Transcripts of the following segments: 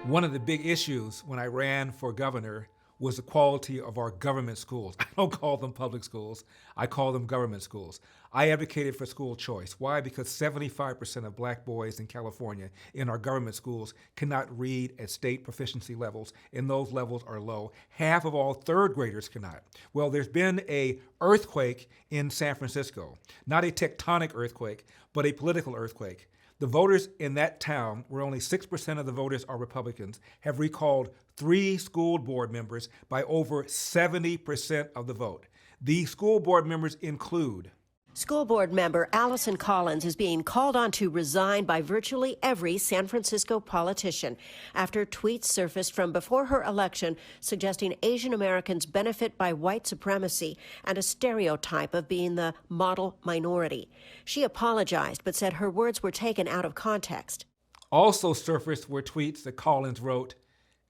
One of the big issues when I ran for governor was the quality of our government schools. I don't call them public schools, I call them government schools. I advocated for school choice. Why? Because 75% of black boys in California in our government schools cannot read at state proficiency levels, and those levels are low. Half of all third graders cannot. Well, there's been an earthquake in San Francisco, not a tectonic earthquake, but a political earthquake. The voters in that town, where only 6% of the voters are Republicans, have recalled 3 school board members by over 70% of the vote. These school board members include School board member Allison Collins is being called on to resign by virtually every San Francisco politician after tweets surfaced from before her election suggesting Asian Americans benefit by white supremacy and a stereotype of being the model minority. She apologized but said her words were taken out of context. Also surfaced were tweets that Collins wrote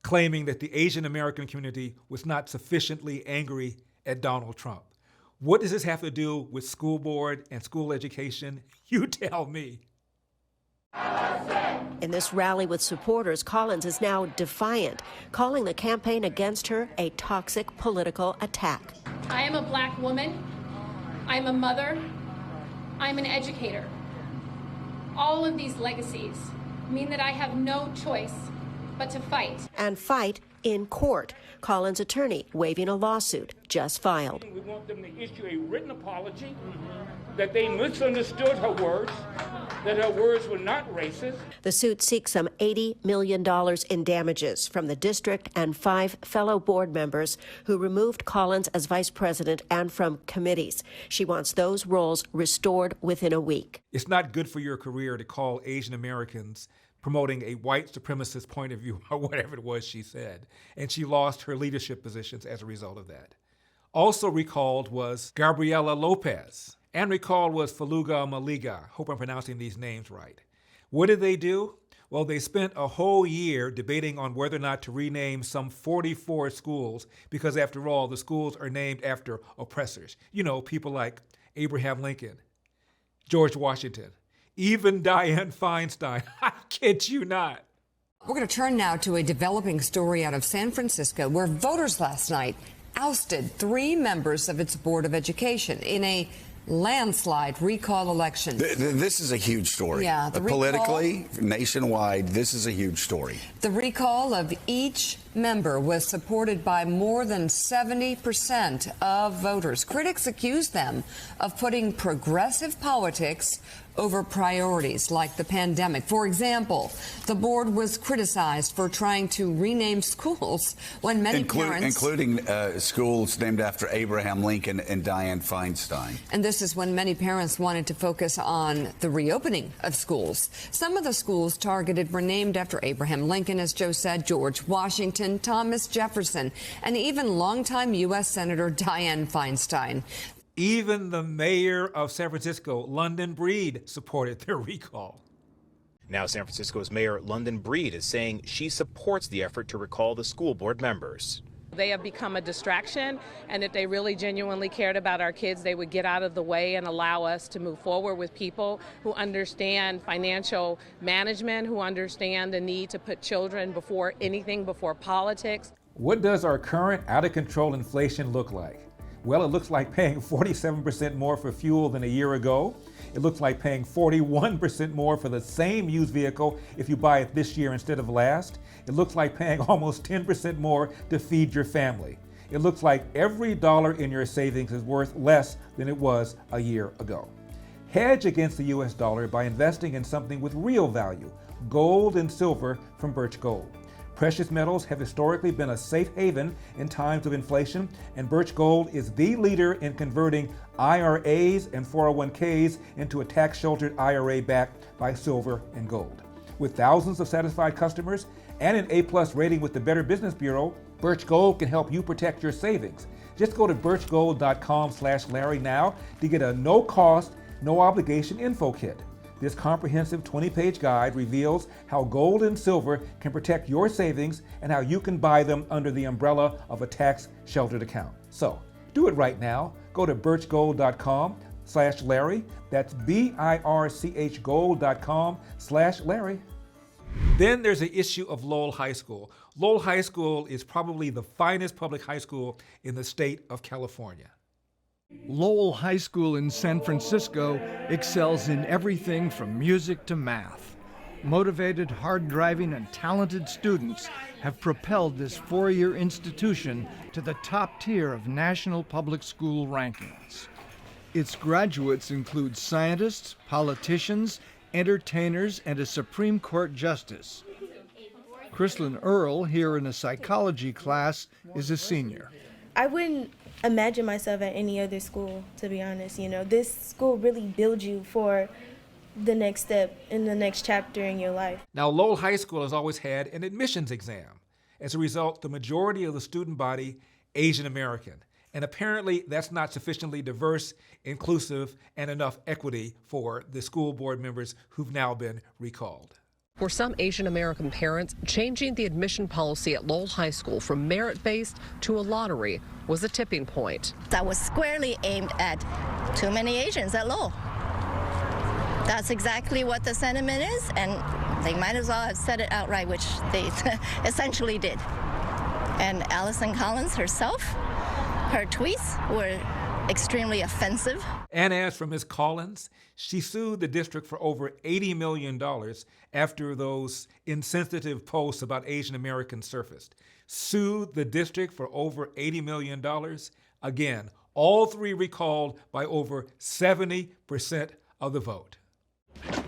claiming that the Asian American community was not sufficiently angry at Donald Trump. What does this have to do with school board and school education? You tell me. In this rally with supporters, Collins is now defiant, calling the campaign against her a toxic political attack. I am a black woman. I'm a mother. I'm an educator. All of these legacies mean that I have no choice but to fight. And fight in court. Collins' attorney waiving a lawsuit just filed. We want them to issue a written apology that they misunderstood her words, that her words were not racist. The suit seeks some $80 million in damages from the district and 5 fellow board members who removed Collins as vice president and from committees. She wants those roles restored within a week. It's not good for your career to call Asian Americans promoting a white supremacist point of view, or whatever it was she said. And she lost her leadership positions as a result of that. Also recalled was Gabriela Lopez. And recalled was Faluga Maliga. Hope I'm pronouncing these names right. What did they do? Well, they spent a whole year debating on whether or not to rename some 44 schools, because after all, the schools are named after oppressors. You know, people like Abraham Lincoln, George Washington, even Dianne Feinstein. I kid you not. We're going to turn now to a developing story out of San Francisco, where voters last night ousted 3 members of its Board of Education in a landslide recall election. This is a huge story. Yeah, politically, nationwide, this is a huge story. The recall of each member was supported by more than 70% of voters. Critics accuse them of putting progressive politics over priorities like the pandemic. For example, the board was criticized for trying to rename schools when many parents... Including schools named after Abraham Lincoln and Dianne Feinstein. And this is when many parents wanted to focus on the reopening of schools. Some of the schools targeted were named after Abraham Lincoln, as Joe said, George Washington, Thomas Jefferson, and even longtime U.S. Senator Dianne Feinstein. Even the mayor of San Francisco, London Breed, supported their recall. Now San Francisco's Mayor London Breed is saying she supports the effort to recall the school board members. They have become a distraction, and if they really genuinely cared about our kids, they would get out of the way and allow us to move forward with people who understand financial management, who understand the need to put children before anything, before politics. What does our current out-of-control inflation look like? Well, it looks like paying 47% more for fuel than a year ago. It looks like paying 41% more for the same used vehicle if you buy it this year instead of last. It looks like paying almost 10% more to feed your family. It looks like every dollar in your savings is worth less than it was a year ago. Hedge against the US dollar by investing in something with real value, gold and silver from Birch Gold. Precious metals have historically been a safe haven in times of inflation, and Birch Gold is the leader in converting IRAs and 401ks into a tax-sheltered IRA backed by silver and gold. With thousands of satisfied customers and an A+ rating with the Better Business Bureau, Birch Gold can help you protect your savings. Just go to birchgold.com/Larry now to get a no-cost, no-obligation info kit. This comprehensive 20-page guide reveals how gold and silver can protect your savings and how you can buy them under the umbrella of a tax-sheltered account. So, do it right now. Go to birchgold.com/Larry. That's BIRCH gold.com/Larry. Then there's the issue of Lowell High School. Lowell High School is probably the finest public high school in the state of California. Lowell High School in San Francisco excels in everything from music to math. Motivated, hard-driving, and talented students have propelled this four-year institution to the top tier of national public school rankings. Its graduates include scientists, politicians, entertainers, and a Supreme Court justice. Chrislyn Earl, here in a psychology class, is a senior. I wouldn't imagine myself at any other school, to be honest. You know, this school really builds you for the next step in the next chapter in your life. Now, Lowell High School has always had an admissions exam. As a result, the majority of the student body, Asian American. And apparently that's not sufficiently diverse, inclusive, and enough equity for the school board members who've now been recalled. For some Asian American parents, changing the admission policy at Lowell High School from merit-based to a lottery was a tipping point. That was squarely aimed at too many Asians at Lowell. That's exactly what the sentiment is, and they might as well have said it outright, which they essentially did. And Allison Collins herself, her tweets were extremely offensive. And as for Ms. Collins, she sued the district for over $80 million after those insensitive posts about Asian Americans surfaced. Sued the district for over $80 million. Again, all three recalled by over 70% of the vote.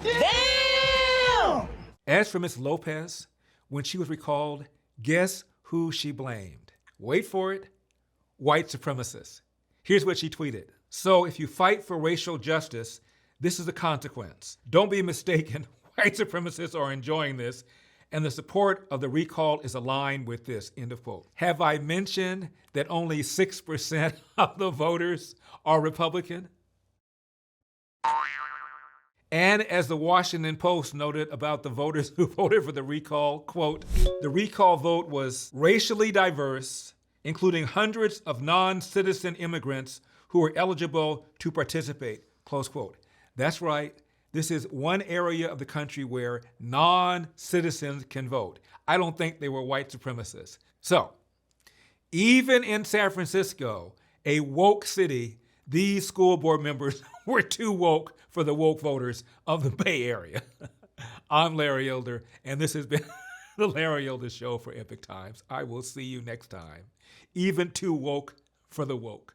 Damn! As for Ms. Lopez, when she was recalled, guess who she blamed? Wait for it, white supremacists. Here's what she tweeted. So if you fight for racial justice, this is the consequence. Don't be mistaken, white supremacists are enjoying this, and the support of the recall is aligned with this, end of quote. Have I mentioned that only 6% of the voters are Republican? And as the Washington Post noted about the voters who voted for the recall, quote, the recall vote was racially diverse, including hundreds of non-citizen immigrants who were eligible to participate, close quote. That's right. This is one area of the country where non-citizens can vote. I don't think they were white supremacists. So, even in San Francisco, a woke city, these school board members were too woke for the woke voters of the Bay Area. I'm Larry Elder, and this has been the Larry Elder Show for Epic Times. I will see you next time. Even too woke for the woke.